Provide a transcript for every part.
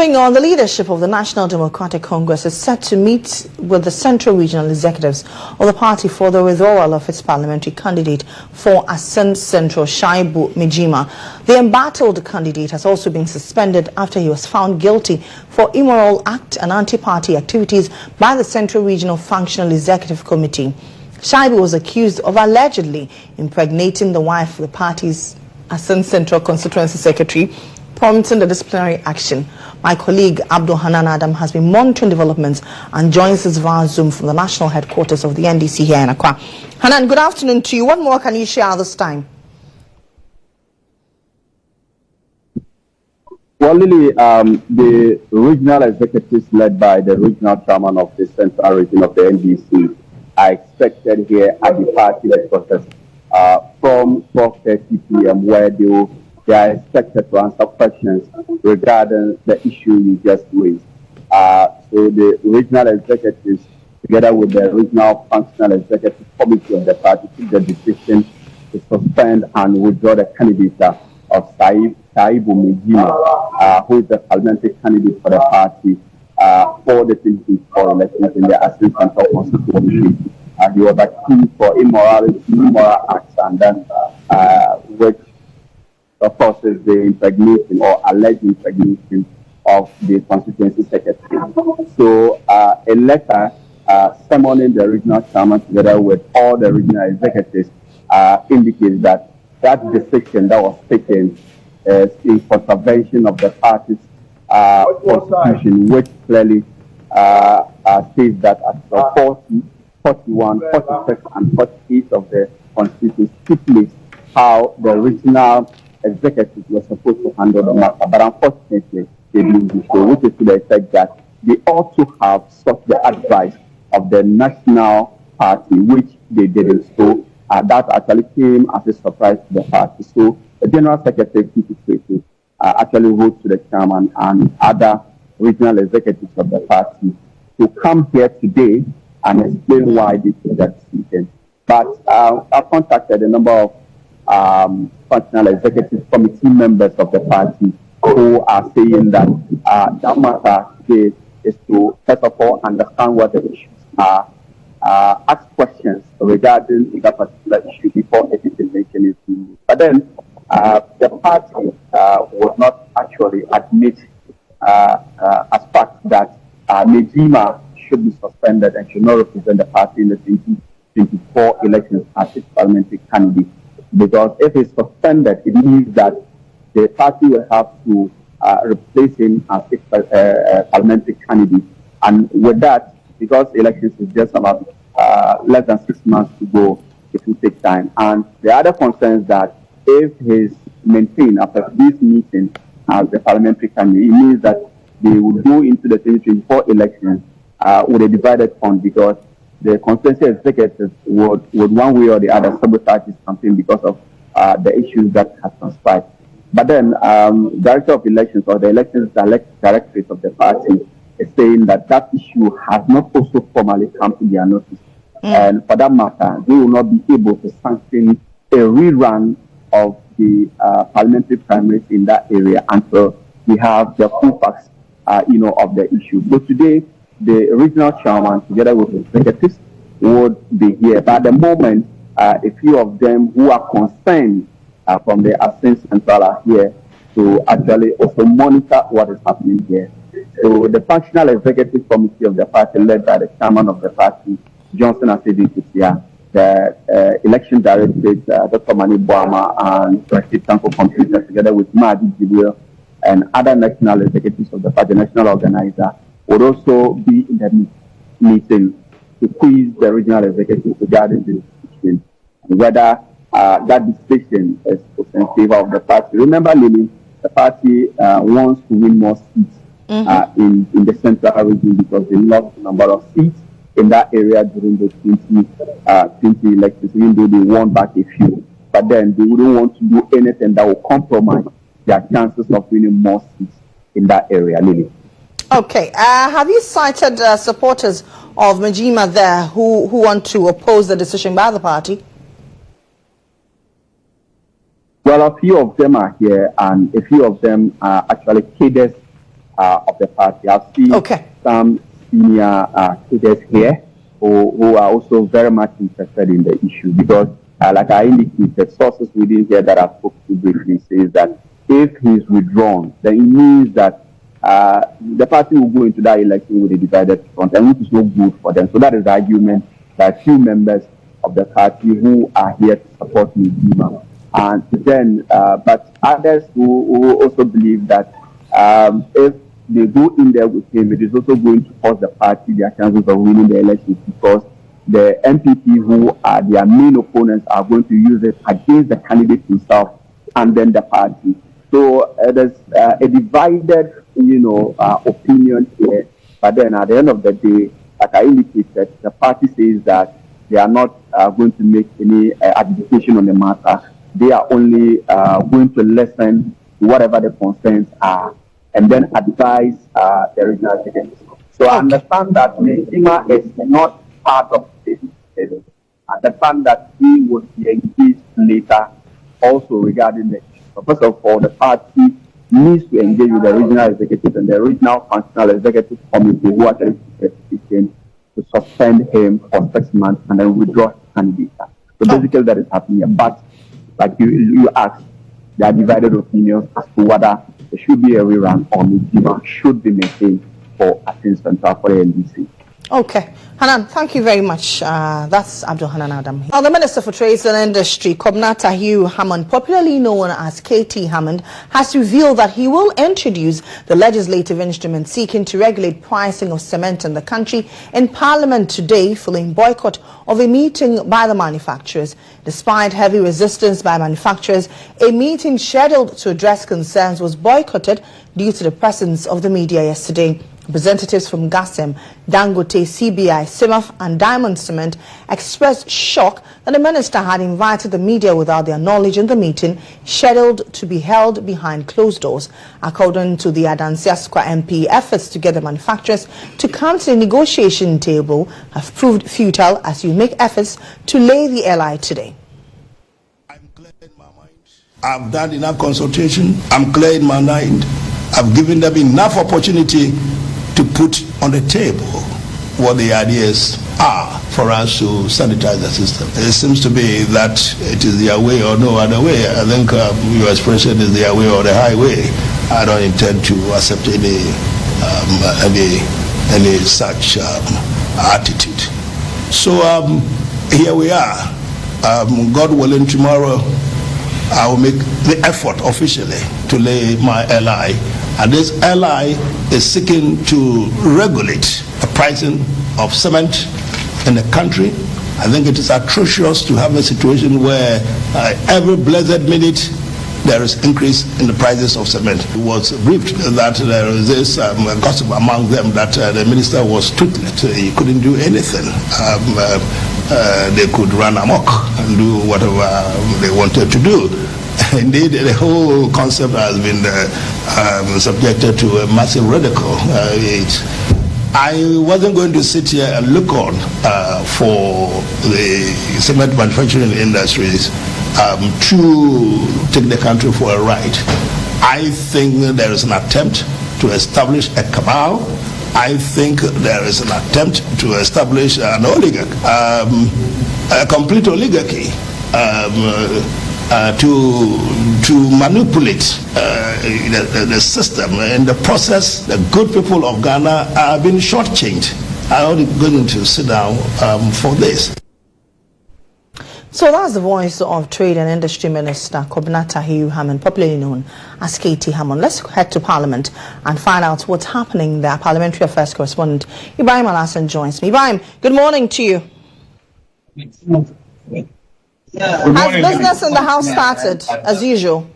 Moving on, the leadership of the National Democratic Congress is set to meet with the Central Regional Executives of the party for the withdrawal of its parliamentary candidate for Assin Central, Shaibu Mijima. The embattled candidate has also been suspended after he was found guilty for immoral act and anti-party activities by the Central Regional Functional Executive Committee. Shaibu was accused of allegedly impregnating the wife of the party's Assin Central Constituency Secretary, prompting the disciplinary action. My colleague Abdul Hanan Adam has been monitoring developments and joins us via Zoom from the national headquarters of the NDC here in Accra. Hanan, good afternoon to you. What more can you share this time? Well, Lily, the regional executives led by the regional chairman of the central region of the NDC are expected here at the party headquarters from 12:30 p.m. where they are expected to answer questions regarding the issue you just raised. So the regional executives, together with the regional functional executive committee of the party, took the decision to suspend and withdraw the candidature of Shaibu Mijima, who is the parliamentary candidate for the party for the 2024 elections in the Assin Central constituency. He was accused for immoral acts, and then which of course is the impregnation or alleged impregnation of the constituency secretary. So a letter summoning the regional chairman together with all the regional executives indicates that decision that was taken is in contravention of the party's constitution, which clearly states that Article 40, 41, 46, and 48 of the constitution stipulates how the regional executives were supposed to handle the matter, but unfortunately they didn't do so, which is to the effect that they ought to have sought the advice of the national party, which they didn't. So that actually came as a surprise to the party. So the general secretary actually wrote to the chairman and other regional executives of the party to come here today and explain why they took that decision. But I've contacted a number of functional executive committee members of the party who are saying that that matter today is to first of all understand what the issues are, ask questions regarding that particular issue before a decision is made. But then the party would not actually admit as fact that Mijima should be suspended and should not represent the party in the 2024 elections as its parliamentary candidate. Because if it's suspended, it means that the party will have to replace him as its parliamentary candidate. And with that, because elections is just about less than 6 months to go, it will take time. And the other concern is that if he's maintained after this meeting as the parliamentary candidate, it means that they will go into the 2024 elections with a divided front, because the constituency executives would one way or the other sabotage his campaign because of the issues that have transpired. But then director of elections or the elections directorate of the party is saying that issue has not also formally come to their notice. And for that matter, they will not be able to sanction a rerun of the parliamentary primaries in that area until we have the full facts, of the issue. So today, the regional chairman, together with the executives, would be here. But at the moment, a few of them who are concerned from the Assin Central are here to actually also monitor what is happening here. So the functional executive committee of the party, led by the chairman of the party, Johnson Asiedu, the election directorate, Dr. Mani Boama, and Rashid Tanko Computer, together with Mahdi Jibril and other national executives of the party, national organizer, would also be in the meeting to quiz the regional executive regarding the decision, whether that decision is in favor of the party. Remember, Lily, the party wants to win more seats in the central region because they lost a number of seats in that area during the 2020 elections, even though they won back a few. But then they wouldn't want to do anything that will compromise their chances of winning more seats in that area, Lily. Okay. Have you cited supporters of Mijima there who want to oppose the decision by the party? Well, a few of them are here, and a few of them are actually cadres of the party. I've seen some senior cadres here who are also very much interested in the issue because, like I indicated, sources within here that I spoke to briefly says that if he's withdrawn, then it means that the party will go into that election with a divided front, and which is no good for them. So that is the argument that few members of the party who are here to support Mujima. And then, but others who also believe that if they go in there with him, it is also going to cost the party their chances of winning the elections because the MPP who are their main opponents are going to use it against the candidate himself and then the party. So there's a divided, opinion here. But then at the end of the day, like I indicated, the party says that they are not going to make any adjudication on the matter. They are only going to listen to whatever the concerns are and then advise the regional executives. So I understand that Mujima is not part of this. I understand that he would be engaged later also regarding the issue. So first of all, the party needs to engage with the regional executive and the regional functional executive committee who are taking to suspend him for 6 months and then withdraw his candidature. So basically that is happening here. But like you asked, there are divided opinions as to whether there should be a rerun or Mujima should be maintained for Assin Central for the NDC. Okay. Hanan, thank you very much. That's Abdul Hanan Adam. Now, the Minister for Trade and Industry, Nketia Hammond, popularly known as KT Hammond, has revealed that he will introduce the legislative instrument seeking to regulate pricing of cement in the country in Parliament today following boycott of a meeting by the manufacturers. Despite heavy resistance by manufacturers, a meeting scheduled to address concerns was boycotted due to the presence of the media yesterday. Representatives from Gassem, Dangote, CBI, Simaf and Diamond Cement expressed shock that the minister had invited the media without their knowledge in the meeting scheduled to be held behind closed doors. According to the Adansiaskwa MP, efforts to get the manufacturers to come to the negotiation table have proved futile as you make efforts to lay the LI today. I'm clear in my mind. I've done enough consultation. I'm clear in my mind. I've given them enough opportunity to put on the table what the ideas are for us to sanitize the system. It seems to be that it is their way or no other way. I think your expression is their way or the highway. I don't intend to accept any such attitude. So here we are. God willing, tomorrow I will make the effort officially to lay my LI. And this LI is seeking to regulate the pricing of cement in the country. I think it is atrocious to have a situation where every blessed minute there is increase in the prices of cement. It was briefed that there is this gossip among them that the minister was toothless. He couldn't do anything. They could run amok and do whatever they wanted to do. Indeed, the whole concept has been subjected to a massive ridicule. I wasn't going to sit here and look on for the cement manufacturing industries to take the country for a ride. I think there is an attempt to establish a cabal. I think there is an attempt to establish an oligarchy, a complete oligarchy. To manipulate the system. In the process, the good people of Ghana are being shortchanged. I'm not going to sit down for this. So that's the voice of Trade and Industry Minister Nketia Hammond, popularly known as KT Hammond. Let's head to Parliament and find out what's happening there. Parliamentary Affairs correspondent Ibrahim Alassan joins me. Ibrahim, good morning to you. Has business in the House started, as usual?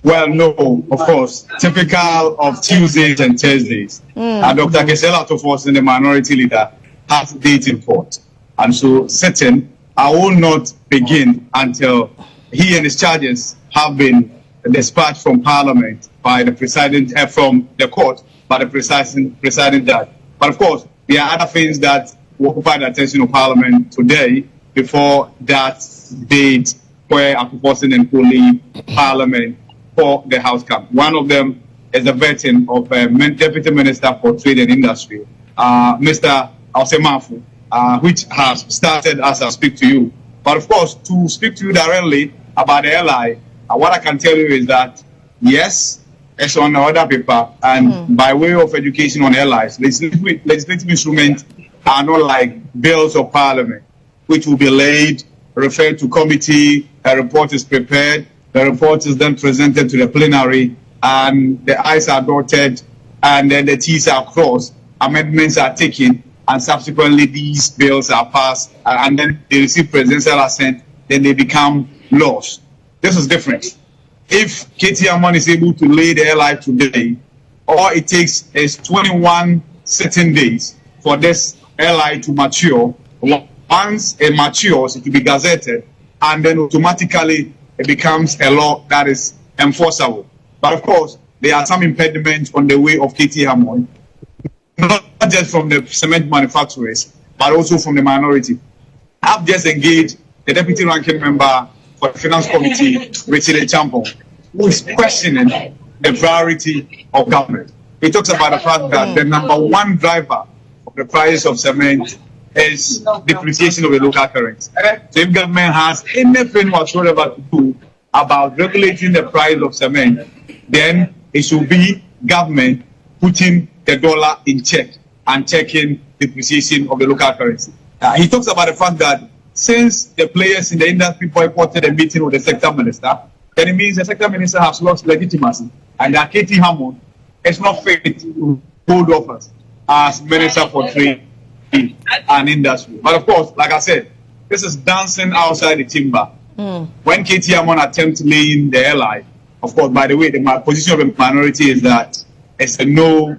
Well, no, of course. Typical of Tuesdays and Thursdays. Dr. Kesela Tofos, the minority leader, has date in court. And so, sitting, I will not begin until he and his charges have been dispatched from Parliament by the presiding, from the court, by the presiding judge. But of course, there are other things that will occupy the attention of Parliament today before that date where Akufo-Addo will leave Parliament before the House comes. One of them is the vetting of Deputy Minister for Trade and Industry, Mr. Osemafu, which has started as I speak to you. But of course, to speak to you directly about the LI, what I can tell you is that, yes, it's on the other paper, and by way of education on LIs, legislative instruments are not like bills of parliament, which will be laid, referred to committee, a report is prepared, the report is then presented to the plenary, and the I's are dotted, and then the T's are crossed, amendments are taken, and subsequently these bills are passed, and then they receive presidential assent, then they become laws. This is different. If Nketia is able to lay the LI today, all it takes is 21 sitting days for this LI to mature. Once it matures, it will be gazetted, and then automatically it becomes a law that is enforceable. But of course, there are some impediments on the way of Nketia, not just from the cement manufacturers, but also from the minority. I've just engaged the deputy ranking member for the Finance Committee, Richard Champon, who is questioning the priority of government. He talks about the fact that the #1 driver of the price of cement is depreciation of the local currency. So if government has anything whatsoever to do about regulating the price of cement, then it should be government putting the dollar in check and checking depreciation of the local currency. He talks about the fact that since the players in the industry boycotted a meeting with the sector minister, then it means the sector minister has lost legitimacy, and that Nketia is not fit to hold office as Minister for Trade and Industry. But of course, like I said, this is dancing outside the chamber. When Nketia attempts laying the LI, of course, by the way, the position of the minority is that it's a no,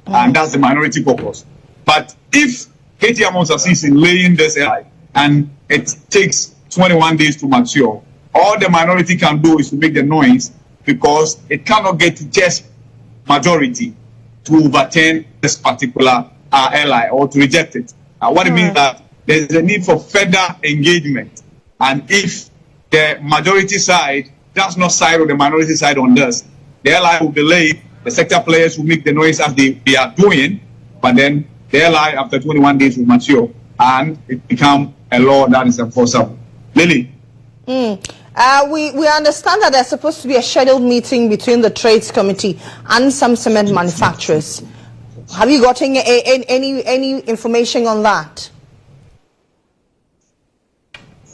and that's the minority caucus. But if Nketia succeeds in laying this LI and it takes 21 days to mature, all the minority can do is to make the noise, because it cannot get just majority to overturn this particular LI or to reject it. What it means that there is a need for further engagement, and if the majority side does not side with the minority side on this, the LI will be laid, the sector players will make the noise as they are doing, but then the LI after 21 days will mature and it become a law that is enforceable. Lily? We understand that there's supposed to be a scheduled meeting between the Trades Committee and some cement manufacturers. Have you gotten any information on that?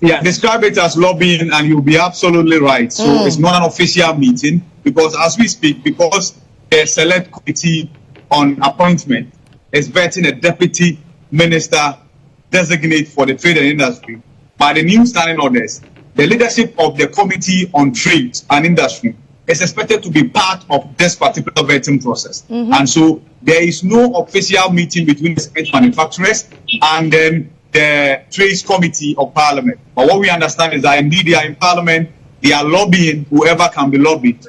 Yeah, describe it as lobbying, and you'll be absolutely right. So it's not an official meeting, because as we speak, because the select committee on appointment is vetting a deputy minister designate for the trade and industry, by the new standing orders, the leadership of the committee on trade and industry is expected to be part of this particular vetting process. And so there is no official meeting between the cement manufacturers and then the Trades Committee of Parliament. But what we understand is that indeed they are in Parliament, they are lobbying whoever can be lobbied